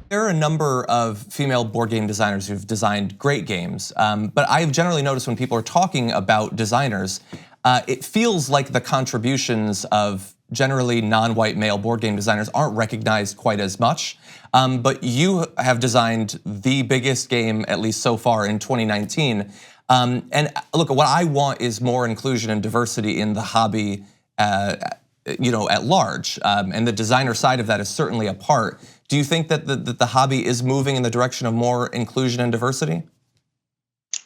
There are a number of female board game designers who've designed great games, but I've generally noticed when people are talking about designers, it feels like the contributions of generally non-white male board game designers aren't recognized quite as much. But you have designed the biggest game, at least so far in 2019. And look, what I want is more inclusion and diversity in the hobby, at large. And the designer side of that is certainly a part. Do you think that the hobby is moving in the direction of more inclusion and diversity?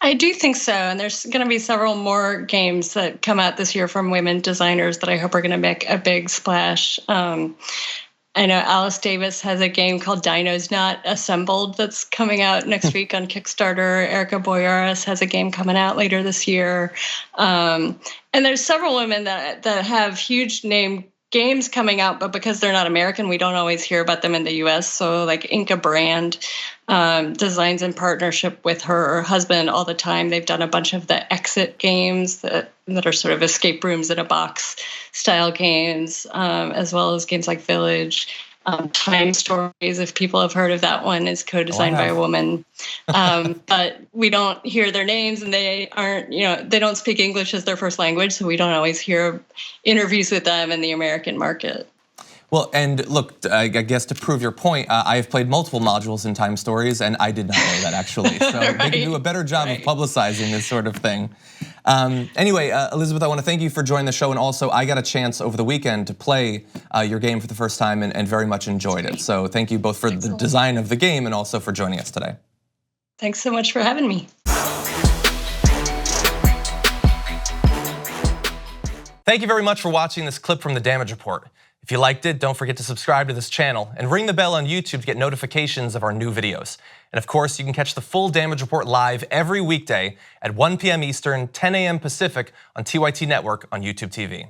I do think so, and there's going to be several more games that come out this year from women designers that I hope are going to make a big splash. I know Alice Davis has a game called Dinos Not Assembled that's coming out next week on Kickstarter. Erica Boyaris has a game coming out later this year. And there's several women that have huge name games coming out, but because they're not American, we don't always hear about them in the US. So like Inca Brand designs in partnership with her husband all the time. They've done a bunch of the exit games that are sort of escape rooms in a box style games, as well as games like Village. Time Stories, if people have heard of that one, is co-designed by a woman. But we don't hear their names, and they aren't, they don't speak English as their first language, so we don't always hear interviews with them in the American market. Well, and look, I guess to prove your point, I have played multiple modules in Time Stories, and I did not know that actually. So right. They can do a better job of publicizing this sort of thing. Anyway, Elizabeth, I want to thank you for joining the show, and also I got a chance over the weekend to play your game for the first time and very much enjoyed it. So thank you both for the design of the game and also for joining us today. Thanks so much for having me. Thank you very much for watching this clip from the Damage Report. If you liked it, don't forget to subscribe to this channel and ring the bell on YouTube to get notifications of our new videos. And of course, you can catch the full Damage Report live every weekday at 1 p.m. Eastern, 10 a.m. Pacific on TYT Network on YouTube TV.